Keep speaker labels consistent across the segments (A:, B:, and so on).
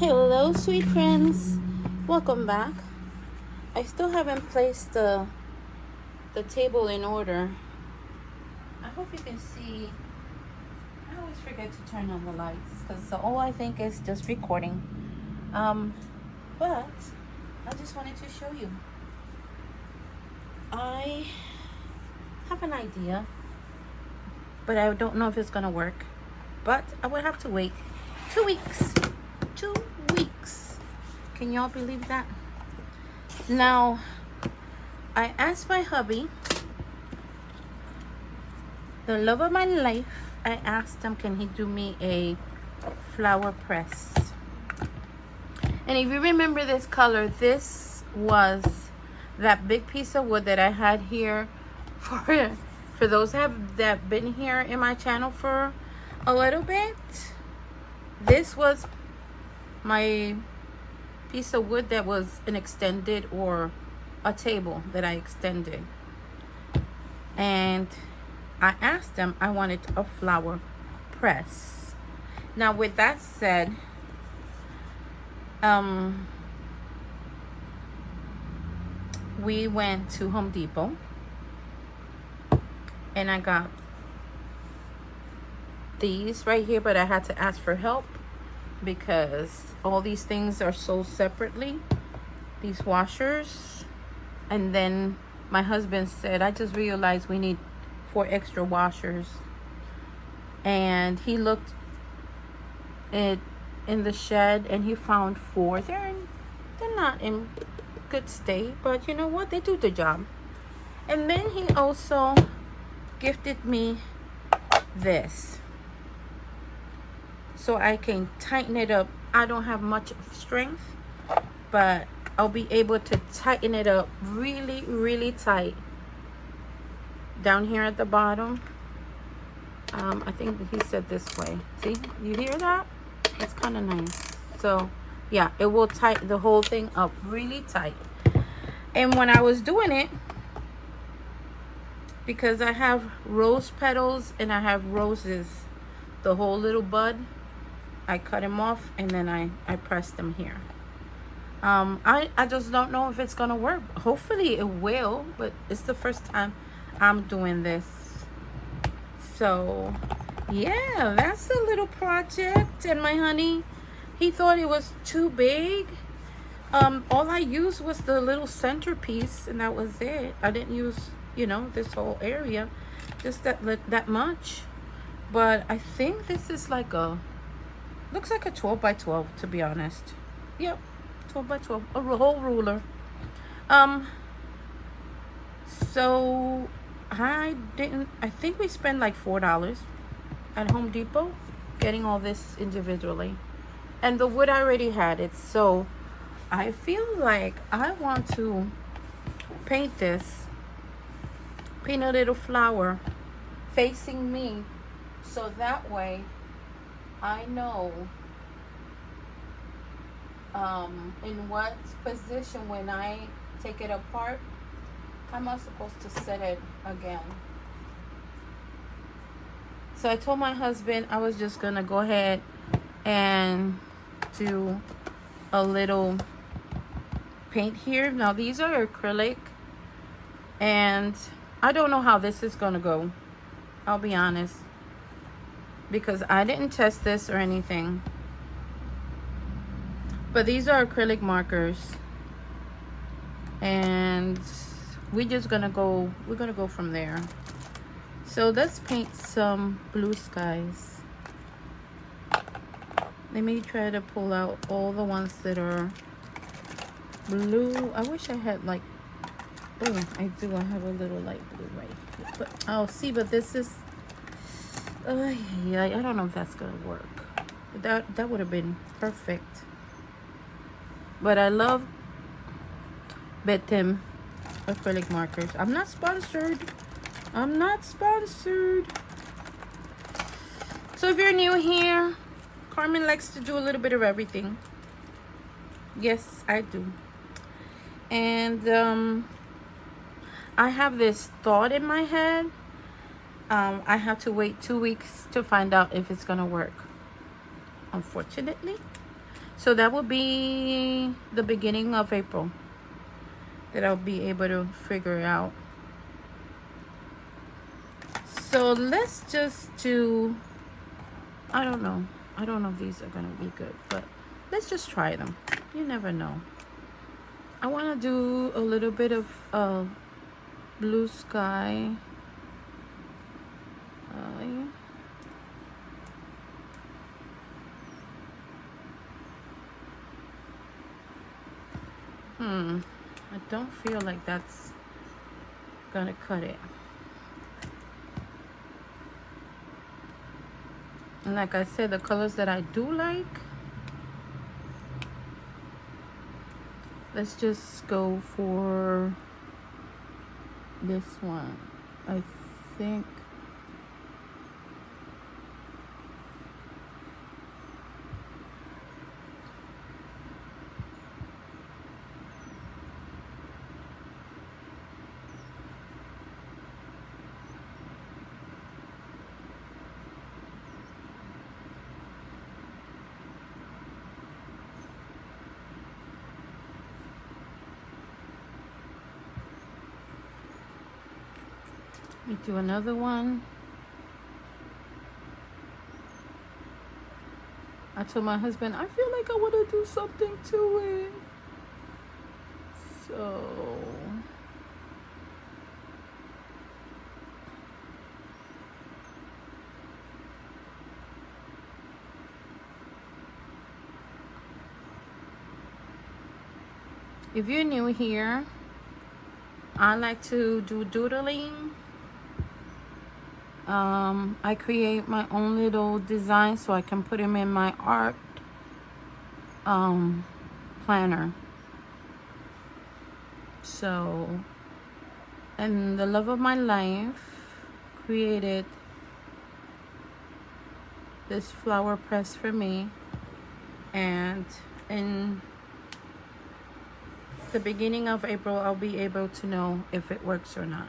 A: Hello, sweet friends. Welcome back. I still haven't placed the table in order. I hope you can see. I always forget to turn on the lights because all I think is just recording. But I just wanted to show you. I have an idea, but I don't know if it's gonna work. But I would have to wait 2 weeks. 2 weeks. Can y'all believe that? Now, I asked my hubby, the love of my life, I asked him, can he do me a flower press? And if you remember this color, this was that big piece of wood that I had here for those that been here in my channel for a little bit. This was my piece of wood that was an extended, or a table that I extended. And I asked them, I wanted a flower press. Now with that said, we went to Home Depot and I got these right here, but I had to ask for help because all these things are sold separately, these washers. And then my husband said, I just realized we need 4 extra washers. And he looked in the shed and he found 4. They're not in good state, but you know what, they do the job. And then he also gifted me this so I can tighten it up. I don't have much strength, but I'll be able to tighten it up really tight down here at the bottom. I think he said this way. See, you hear that? It's kind of nice. So yeah, it will tighten the whole thing up really tight. And when I was doing it, because I have rose petals and I have roses, the whole little bud, I cut them off and then I pressed them here. I just don't know if it's gonna work. Hopefully it will, but it's the first time I'm doing this. So yeah, that's a little project. And my honey, he thought it was too big. All I used was the little centerpiece and that was it. I didn't use, you know, this whole area, just that much. But I think this is like looks like a 12 by 12, to be honest. Yep, 12 by 12, a whole ruler. So I think we spent like $4 at Home Depot getting all this individually. And the wood I already had it, so I feel like I want to paint this, paint a little flower facing me, so that way I know in what position, when I take it apart, how am I supposed to set it again. So I told my husband I was just gonna go ahead and do a little paint here. Now these are acrylic and I don't know how this is gonna go, I'll be honest, because I didn't test this or anything. But these are acrylic markers and we're gonna go from there. So let's paint some blue skies. Let me try to pull out all the ones that are blue. I wish I had like, oh, I do. I have a little light blue right here. But oh, see, but this is, yeah, I don't know if that's gonna work. That would have been perfect. But I love Betim acrylic markers. I'm not sponsored. I'm not sponsored. So if you're new here, Carmen likes to do a little bit of everything. Yes, I do. And I have this thought in my head. I have to wait 2 weeks to find out if it's gonna work, unfortunately. So that will be the beginning of April that I'll be able to figure it out. So let's just do, I don't know if these are gonna be good, but let's just try them. You never know. I want to do a little bit of blue sky. Yeah. I don't feel like that's gonna cut it. And like I said, the colors that I do like, let's just go for this one. I think we do another one. I told my husband, I feel like I want to do something to it. So if you're new here, I like to do doodling. I create my own little designs so I can put them in my art planner. So, and the love of my life created this flower press for me, and in the beginning of April I'll be able to know if it works or not.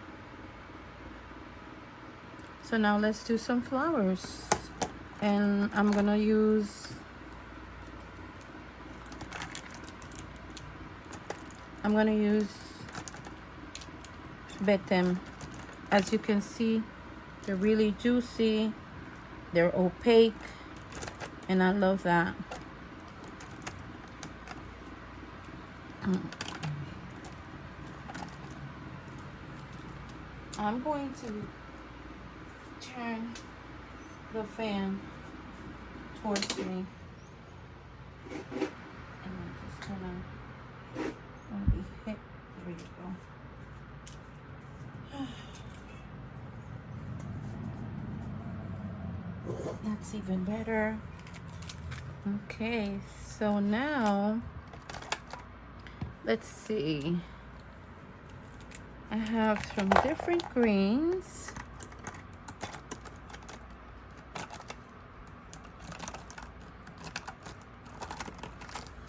A: So now let's do some flowers, and I'm gonna use Betem. As you can see, they're really juicy, they're opaque, and I love that. I'm going to turn the fan towards me, and I'm just gonna be hit. There you go. That's even better. Okay, so now let's see. I have some different greens.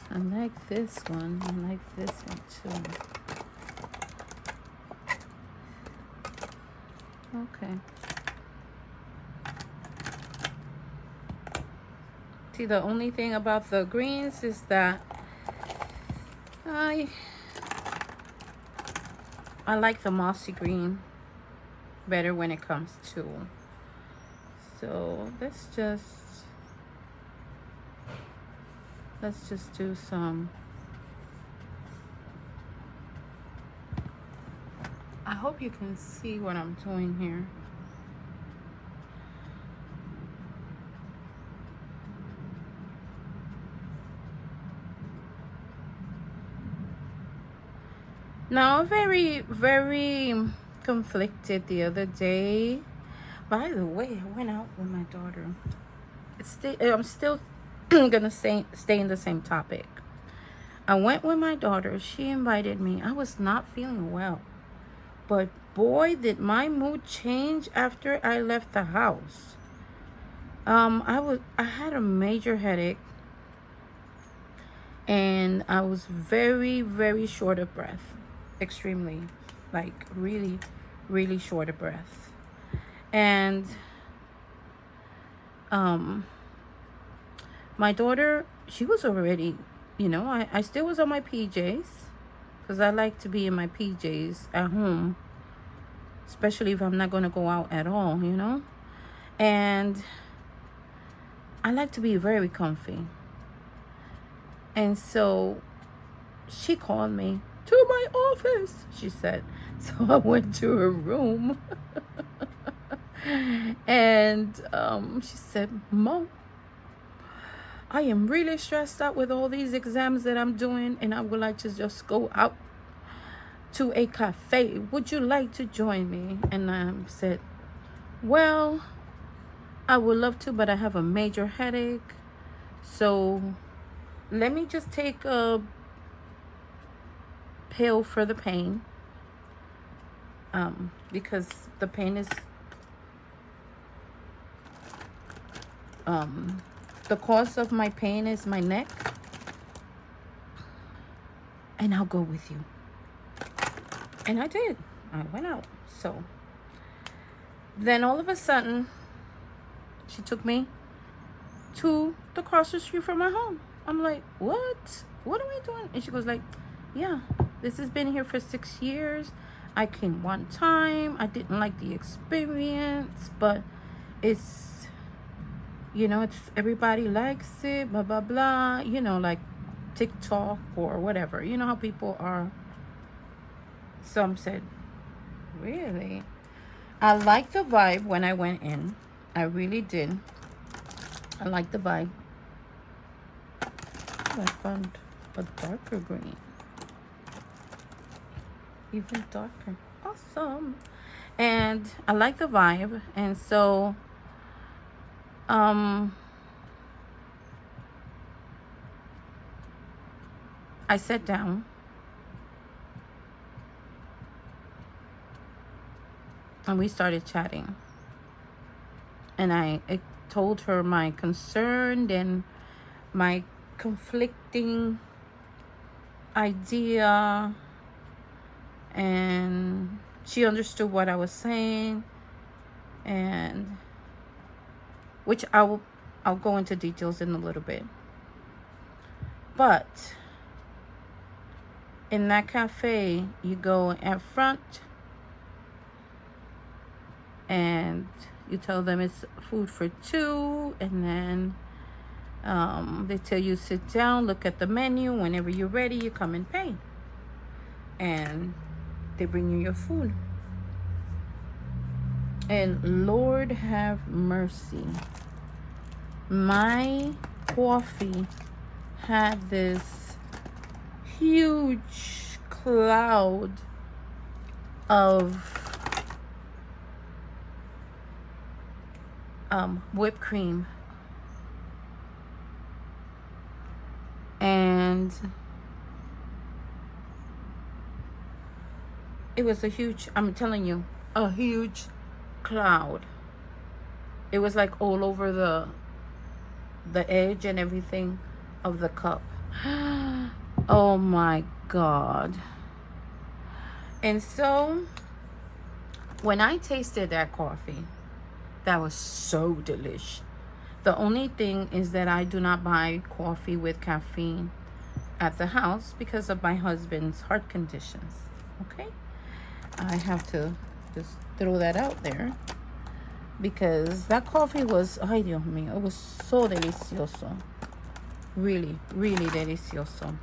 A: I like this one. I like this one too. Okay. See, the only thing about the greens is that I like the mossy green better when it comes to. So let's just do some. I hope you can see what I'm doing here. Now, very, very conflicted the other day. By the way, I went out with my daughter. I'm still gonna stay in the same topic. I went with my daughter. She invited me. I was not feeling well, but boy, did my mood change after I left the house. I had a major headache, and I was very, very short of breath. Extremely, like really, really short of breath. And my daughter she was already, I still was on my PJs because I like to be in my PJs at home, especially if I'm not going to go out at all, And I like to be very comfy. And so she called me to my office, she said. So I went to her room. And she said, Mom, I am really stressed out with all these exams that I'm doing, and I would like to just go out to a cafe. Would you like to join me? And I said, well, I would love to, but I have a major headache. So let me just take a pill for the pain. Because the pain is the cause of my pain is my neck. And I'll go with you. And I did. I went out. So then all of a sudden, she took me to the cross the street from my home. I'm like, what? What are we doing? And she goes like, yeah, this has been here for 6 years. I came one time. I didn't like the experience, but it's, it's everybody likes it, blah, blah, blah. Like TikTok or whatever. You know how people are. Some said, really? I liked the vibe when I went in. I really did. I liked the vibe. I found a darker green. Even darker. Awesome. And I like the vibe. And so I sat down. And we started chatting. And I told her my concern and my conflicting idea. And she understood what I was saying. And which I'll go into details in a little bit. But in that cafe, you go at front and you tell them it's food for two, and then they tell you sit down, look at the menu. Whenever you're ready, you come and pay, and they bring you your food. And Lord have mercy, my coffee had this huge cloud of whipped cream, and it was I'm telling you, a huge cloud. It was like all over the edge and everything of the cup. Oh my God. And so when I tasted that coffee, that was so delish. The only thing is that I do not buy coffee with caffeine at the house because of my husband's heart conditions. Okay? I have to just throw that out there. Because that coffee was, ay Dios mío, it was so delicioso. Really, really delicioso.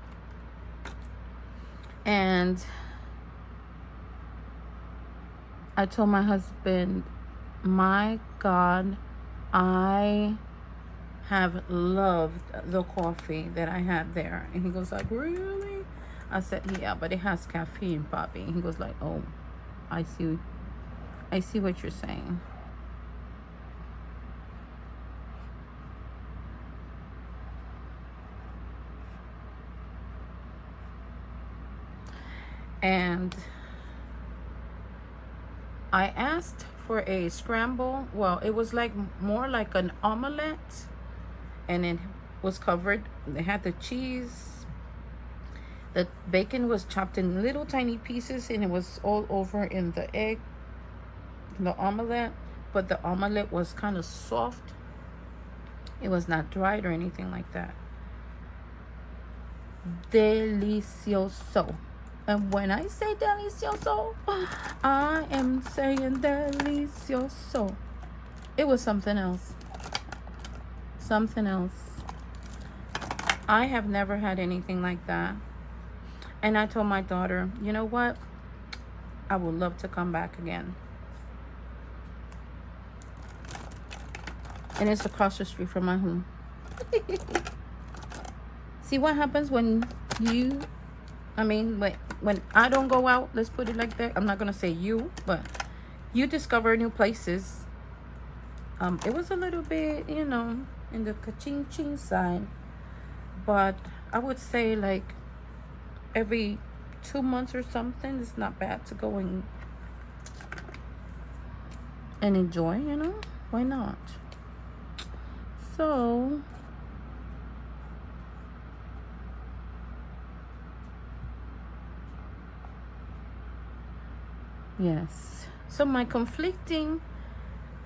A: And I told my husband, my God, I have loved the coffee that I had there. And he goes like, really? I said, yeah, but it has caffeine, Poppy. And he goes like, oh, I see what you're saying. And I asked for a scramble. Well, it was like more like an omelette, and it was covered. They had the cheese. The bacon was chopped in little tiny pieces, and it was all over in the egg, the omelette. But the omelette was kind of soft. It was not dried or anything like that. delicioso. And when I say delicioso, I am saying delicioso. It was something else. Something else. I have never had anything like that. And I told my daughter, you know what? I would love to come back again. And it's across the street from my home. See what happens when you, when I don't go out, let's put it like that. I'm not going to say you, but you discover new places. It was a little bit, in the ka-ching-ching side. But I would say like every 2 months or something, it's not bad to go and enjoy, Why not? So, yes. So my conflicting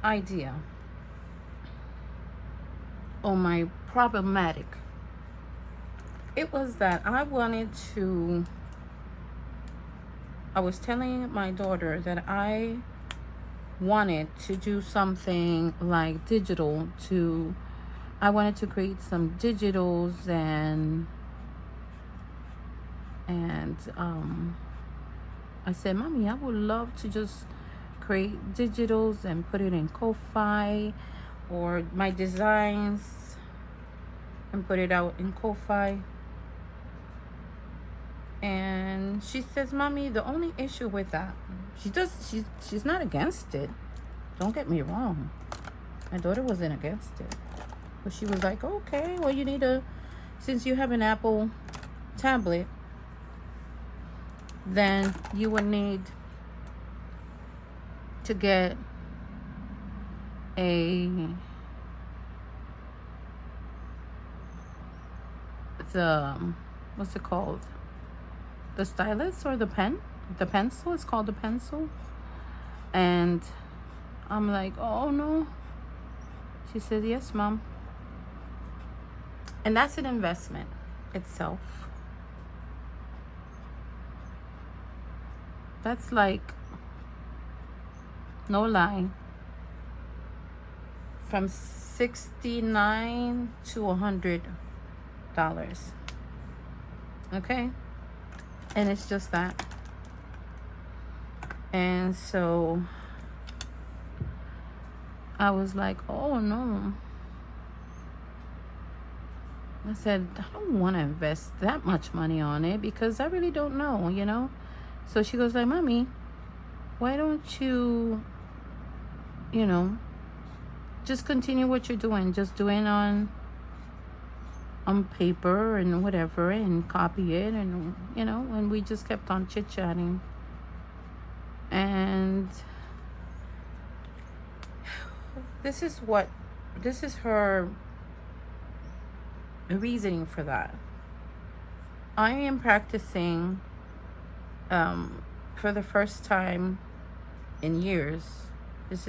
A: idea, or my problematic, it was that I was telling my daughter that I wanted to do something like digital I wanted to create some digitals and I said, Mommy, I would love to just create digitals and put it in Ko-Fi, or my designs and put it out in Ko-Fi. And she says, Mommy, the only issue with that, she's not against it. Don't get me wrong. My daughter wasn't against it. But she was like, okay, well, since you have an Apple tablet, then you would need to get what's it called? The stylus or the pen? The pencil? It's called the pencil. And I'm like, oh no. She said, yes, Mom. And that's an investment itself. That's like, no lie, from $69 to $100. Okay? And it's just that. And so I was like, oh no. I said, I don't want to invest that much money on it because I really don't know, So she goes like, Mommy, why don't you, just continue what you're doing. Just doing on paper and whatever, and copy it, and and we just kept on chit-chatting. And this is her reasoning for that. I am practicing for the first time in years. It's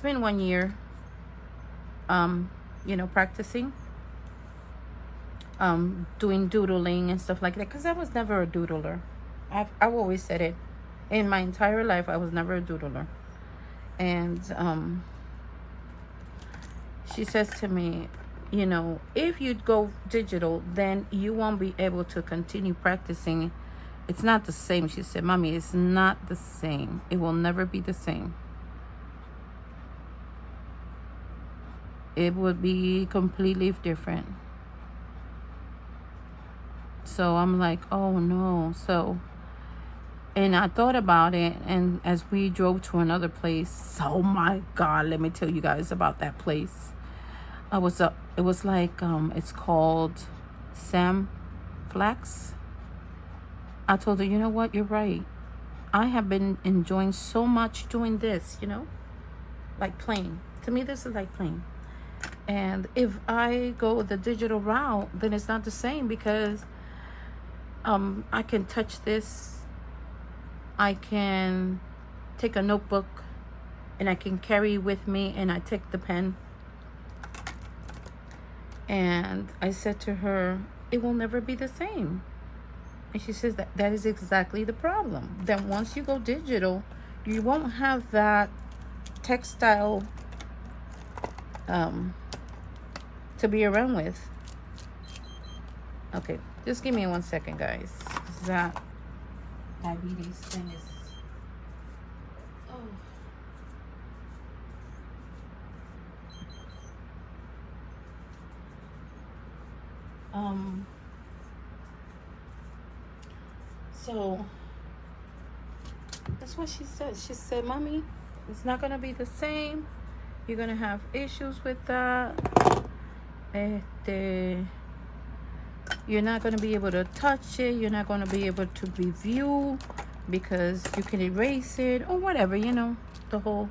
A: been 1 year practicing, doing doodling and stuff like that, because I was never a doodler. I've always said it. In my entire life, I was never a doodler. And she says to me, if you go digital, then you won't be able to continue practicing. It's not the same. She said, Mommy, it's not the same. It will never be the same. It would be completely different. So I'm like, oh no. And I thought about it, and as we drove to another place, oh my God, let me tell you guys about that place. It was like, it's called Flax. I told her, you know what, you're right. I have been enjoying so much doing this, like playing. To me, this is like playing. And if I go the digital route, then it's not the same, because I can touch this. I can take a notebook and I can carry with me, and I take the pen. And I said to her, it will never be the same. And she says that that is exactly the problem. Then once you go digital, you won't have that textile to be around with. Okay, just give me 1 second, guys. That diabetes thing is... So that's what she said. She said, Mommy, it's not gonna be the same. You're gonna have issues with that. You're not gonna be able to touch it. You're not gonna be able to review because you can erase it or whatever, you know, the whole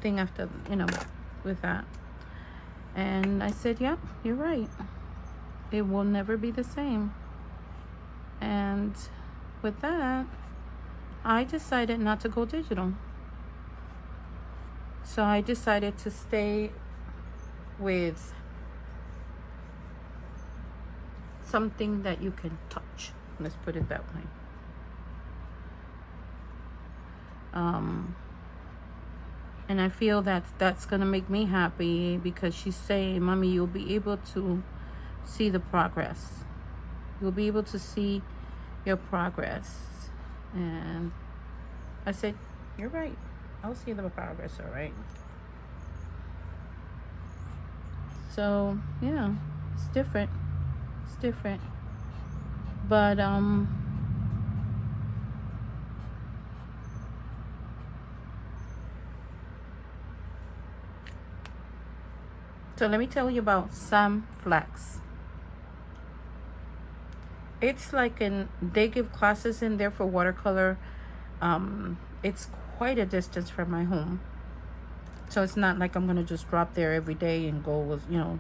A: thing after, you know, with that. And I said, yep, you're right. It will never be the same. And with that, I decided not to go digital. So I decided to stay with something that you can touch. Let's put it that way. And I feel that that's gonna make me happy because she's saying, Mommy, you'll be able to see the progress. You'll be able to see your progress. And I said, you're right. I'll see the progress, all right? So, yeah, it's different. It's different. But, so let me tell you about some Flax. It's like they give classes in there for watercolor. It's quite a distance from my home. So it's not like I'm going to just drop there every day and go with, you know,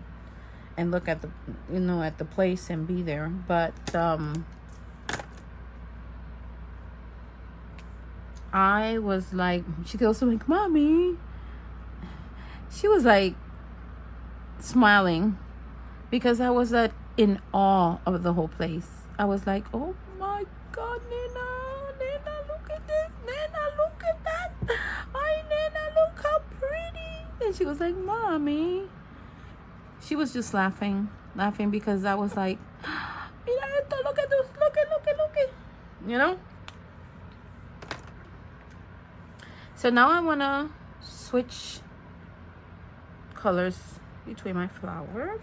A: and look at the, you know, at the place and be there. But, I was like, she goes like, Mommy. She was like smiling because I was in awe of the whole place. I was like, oh my God, Nena, look at this. Nena, look at that. Ay, Nena, look how pretty. And she was like, Mommy. She was just laughing because I was like, mira esto, look at this, look at. You know? So now I want to switch colors between my flower.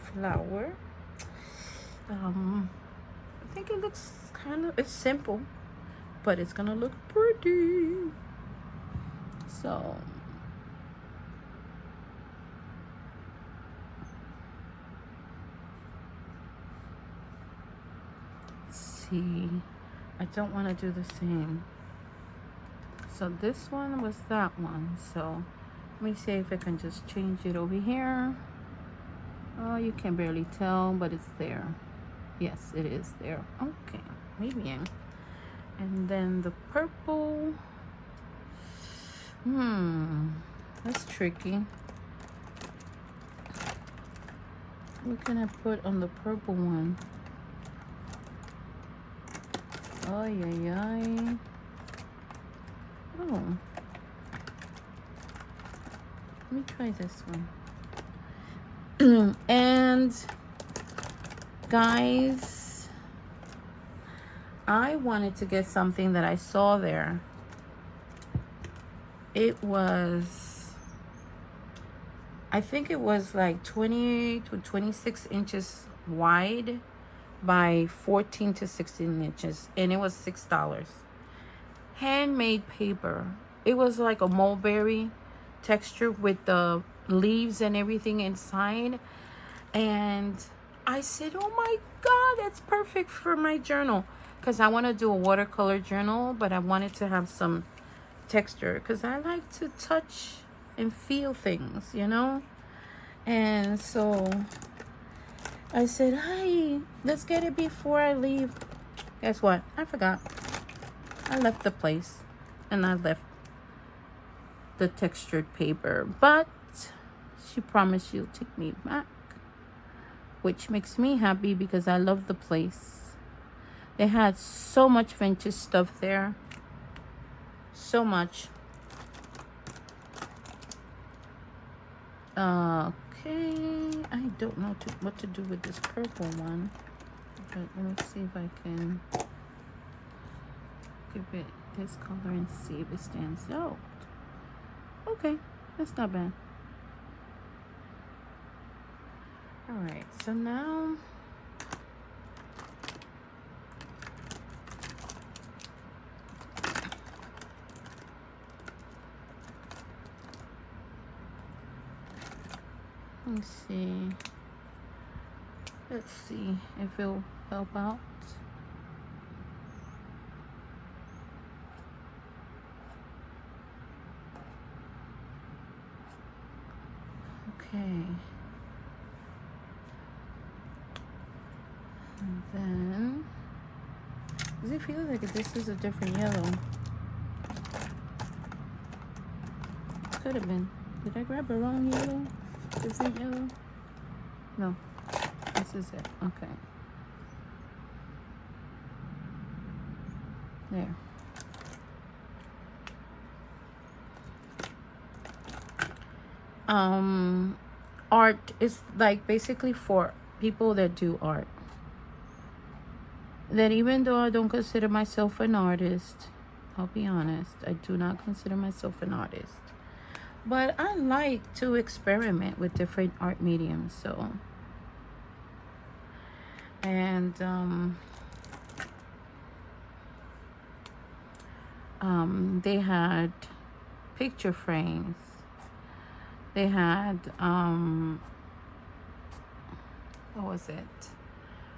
A: I think it looks it's simple, but it's gonna look pretty. So let's see, I don't want to do the same. So this one was that one. So let me see if I can just change it over here. Oh, you can barely tell, but it's there. Yes, it is there. Okay, muy bien. And then the purple. That's tricky. What can I put on the purple one? Oh, yeah. Oh. Let me try this one. And guys, I wanted to get something that I saw there. It was, I think it was like 20 to 26 inches wide by 14 to 16 inches, and it was $6. Handmade paper. It was like a mulberry texture with the leaves and everything inside. And I said, oh my God, that's perfect for my journal, because I want to do a watercolor journal, but I wanted to have some texture because I like to touch and feel things, you know. And so I said, hey, let's get it before I leave. Guess what? I forgot. I left the place and I left the textured paper, but she promised she'll take me back which makes me happy because I love the place. They had so much vintage stuff there. So much. Okay, I don't know what to do with this purple one, but let me see if I can give it this color and see if it stands out. Okay, that's not bad. All right, so now let's see if it'll help out. Okay. And then, does it feel like this is a different yellow? Could have been. Did I grab the wrong yellow? Different yellow? No. This is it. Okay. There. Art is like basically for people that do art. That even though I don't consider myself an artist, I'll be honest, I do not consider myself an artist. But I like to experiment with different art mediums, so. And they had picture frames. They had what was it?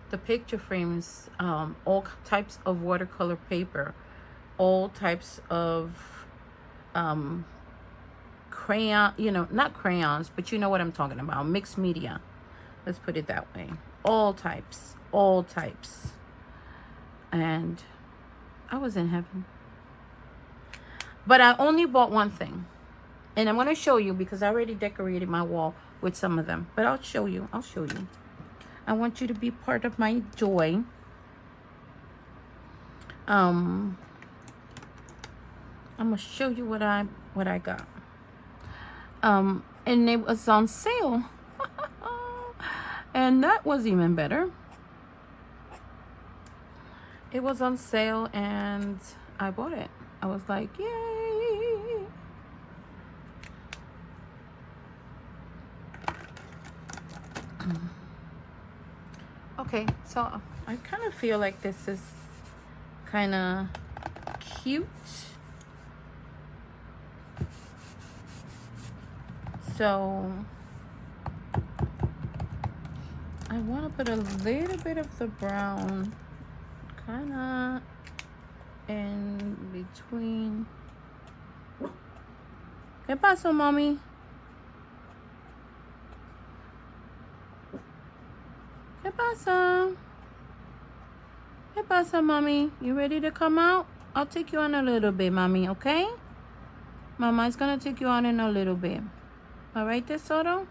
A: The picture frames, all types of watercolor paper, all types of crayon, not crayons, but you know what I'm talking about, mixed media. Let's put it that way. All types. And I was in heaven. But I only bought one thing. And I'm going to show you because I already decorated my wall with some of them. But I'll show you. I want you to be part of my joy. I'm going to show you what I got. And it was on sale. And that was even better. It was on sale and I bought it. I was like, yay. Okay, so I kind of feel like this is kind of cute. So I want to put a little bit of the brown kind of in between. ¿Qué pasó, mommy? ¿Qué pasa? ¿Qué pasa, mommy? You ready to come out? I'll take you on a little bit, mommy, okay? Mama's gonna take you on in a little bit. All right, Tesoro?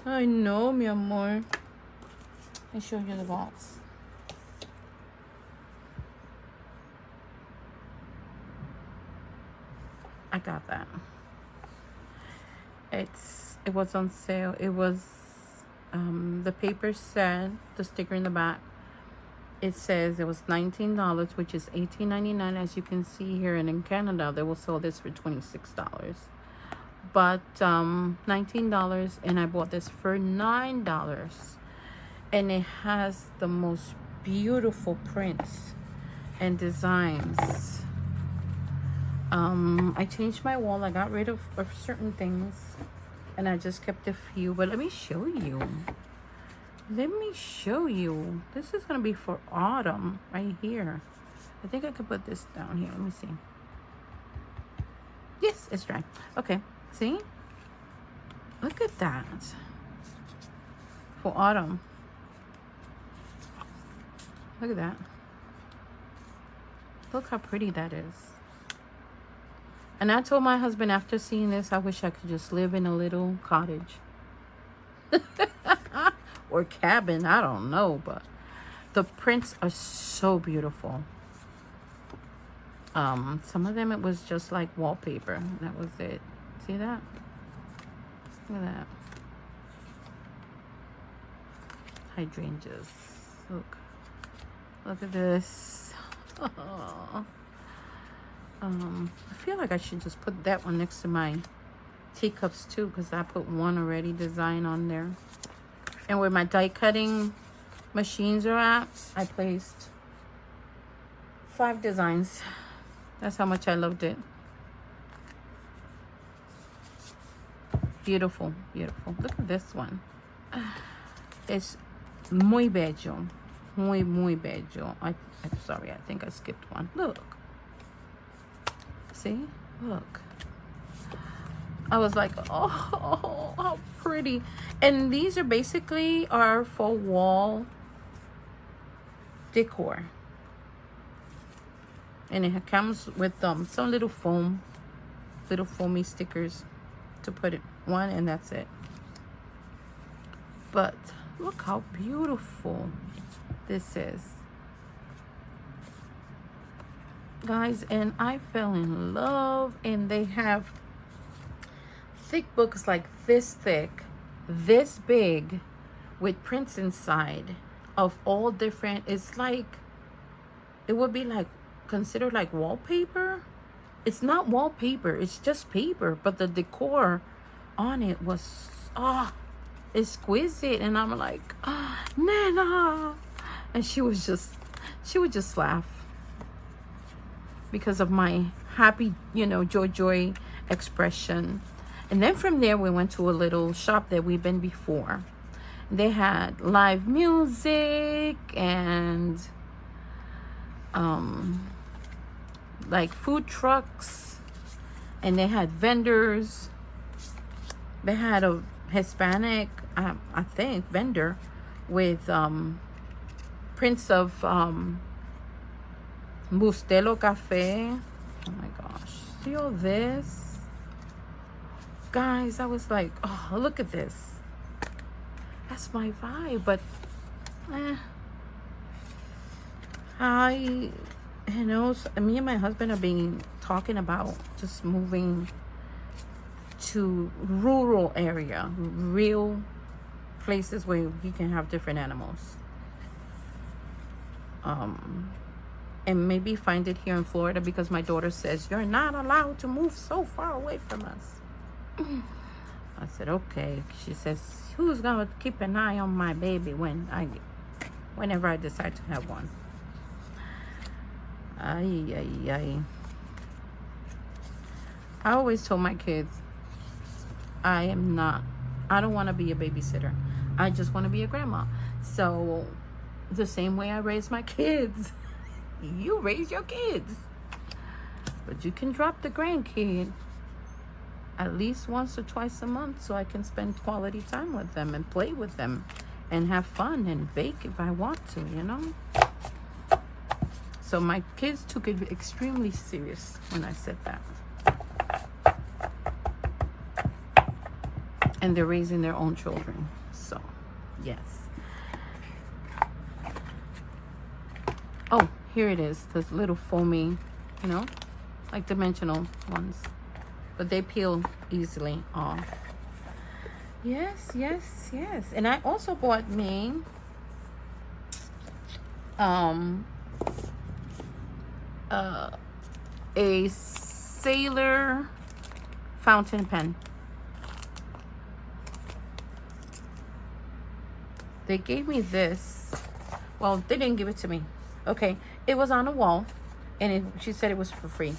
A: I know, mi amor. Let me show you the box. I got that. It was on sale. It was the paper said, the sticker in the back, it says it was $19, which is $18.99. As you can see here, and in Canada they will sell this for $26. But $19, and I bought this for $9, and it has the most beautiful prints and designs. I changed my wall. I got rid of certain things and I just kept a few, but let me show you. This is gonna be for autumn right here. I think I could put this down here. Let me see. Yes, it's dry. Okay, see, look at that, for autumn. Look at that. Look how pretty that is. And I told my husband after seeing this, I wish I could just live in a little cottage. or cabin. I don't know, but the prints are so beautiful. Some of them it was just like wallpaper. That was it. See that? Look at that. Hydrangeas. Look at this. I feel like I should just put that one next to my teacups too, because I put one already design on there. And where my die cutting machines are at, I placed 5 designs. That's how much I loved it. Beautiful, beautiful. Look at this one. It's muy bello. Muy bello. I'm sorry, I think I skipped one. Look. See? Look. I was like, oh, how pretty. And these are basically are for wall decor. And it comes with some little foamy stickers to put it one, and that's it. But look how beautiful this is, guys. And I fell in love. And they have thick books like this thick, this big, with prints inside of all different. It's like, it would be like considered like wallpaper. It's not wallpaper, it's just paper, but the decor on it was exquisite. And I'm like, Nana. And she would just laugh because of my happy, joy expression. And then from there we went to a little shop that we've been before. They had live music and like food trucks, and they had vendors. They had a Hispanic, I think, vendor with prints of Bustelo Cafe. Oh my gosh, see all this, guys. I was like, oh, look at this. That's my vibe. But me and my husband have been talking about just moving to rural area, real places where we can have different animals. And maybe find it here in Florida, because my daughter says you're not allowed to move so far away from us. I said, okay. She says, who's gonna keep an eye on my baby whenever I decide to have one? I always told my kids, I don't want to be a babysitter. I just want to be a grandma. So the same way I raise my kids, you raise your kids. But you can drop the grandkid at least once or twice a month, so I can spend quality time with them and play with them and have fun and bake if I want to, So my kids took it extremely serious when I said that. And they're raising their own children. So, yes. Oh, here it is. This little foamy, like dimensional ones. But they peel easily off. Yes. And I also bought me a sailor fountain pen. They gave me this. Well, they didn't give it to me. Okay, it was on a wall, and she said it was for free.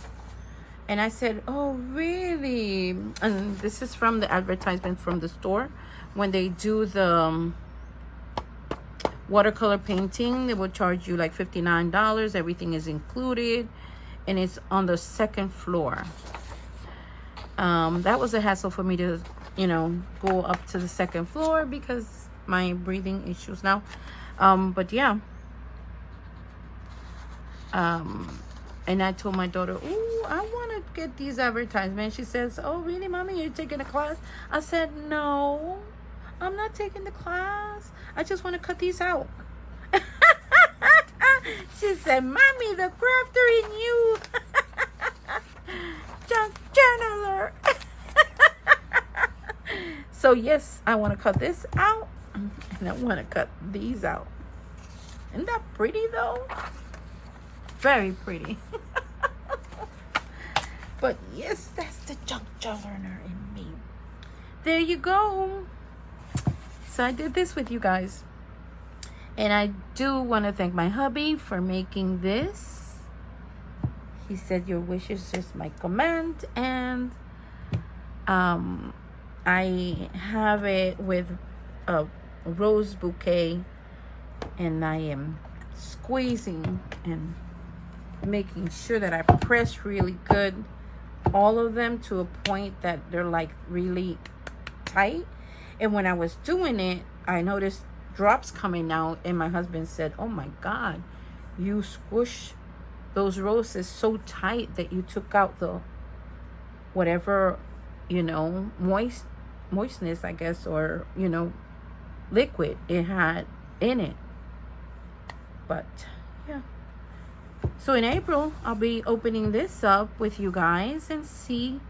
A: And I said, oh, really? And this is from the advertisement from the store. When they do the watercolor painting, they will charge you like $59. Everything is included, and it's on the second floor. That was a hassle for me to, go up to the second floor because my breathing issues now. But yeah. And I told my daughter, ooh, I want to get these advertisements. She says, oh, really, Mommy? You're taking a class? I said, no, I'm not taking the class. I just want to cut these out. She said, Mommy, the crafter in you. Junk journaler. So yes, I want to cut this out. And I want to cut these out. Isn't that pretty though? Very pretty. But yes, that's the junk journaler in me. There you go. So I did this with you guys. And I do want to thank my hubby for making this. He said your wish is just my command. And I have it with a rose bouquet. And I am squeezing and making sure that I press really good. All of them to a point that they're like really tight. And when I was doing it, I noticed drops coming out, and my husband said, oh my God, you squish those roses so tight that you took out the whatever, you know, moistness, I guess, or, you know, liquid it had in it. But yeah, so in April I'll be opening this up with you guys and see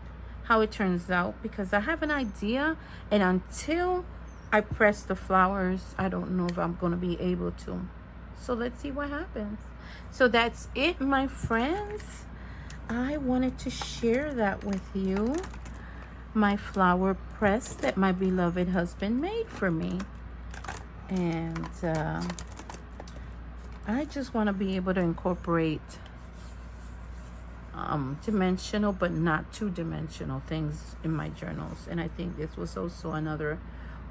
A: how it turns out, because I have an idea, and until I press the flowers, I don't know if I'm going to be able to. So let's see what happens. So that's it, my friends. I wanted to share that with you. My flower press that my beloved husband made for me. And I just want to be able to incorporate dimensional but not two-dimensional things in my journals. And I think this was also another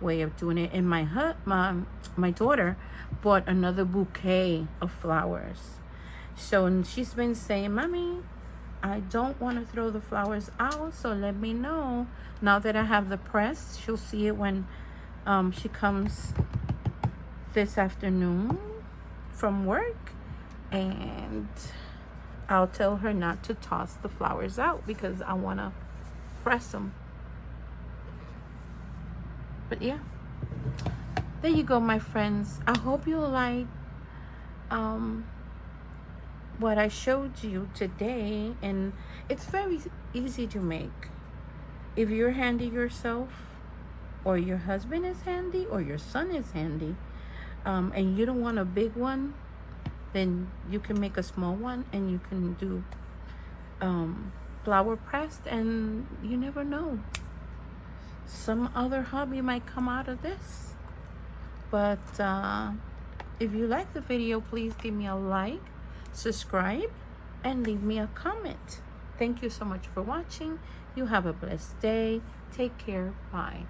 A: way of doing it. And my daughter bought another bouquet of flowers. So she's been saying, Mommy, I don't want to throw the flowers out, so let me know. Now that I have the press, she'll see it when she comes this afternoon from work, and I'll tell her not to toss the flowers out because I want to press them. But yeah, there you go, my friends. I hope you like what I showed you today, and it's very easy to make. If you're handy yourself, or your husband is handy, or your son is handy, and you don't want a big one, then you can make a small one, and you can do flower pressed, and you never know, some other hobby might come out of this. But if you like the video, please give me a like, subscribe, and leave me a comment. Thank you so much for watching. You have a blessed day. Take care. Bye.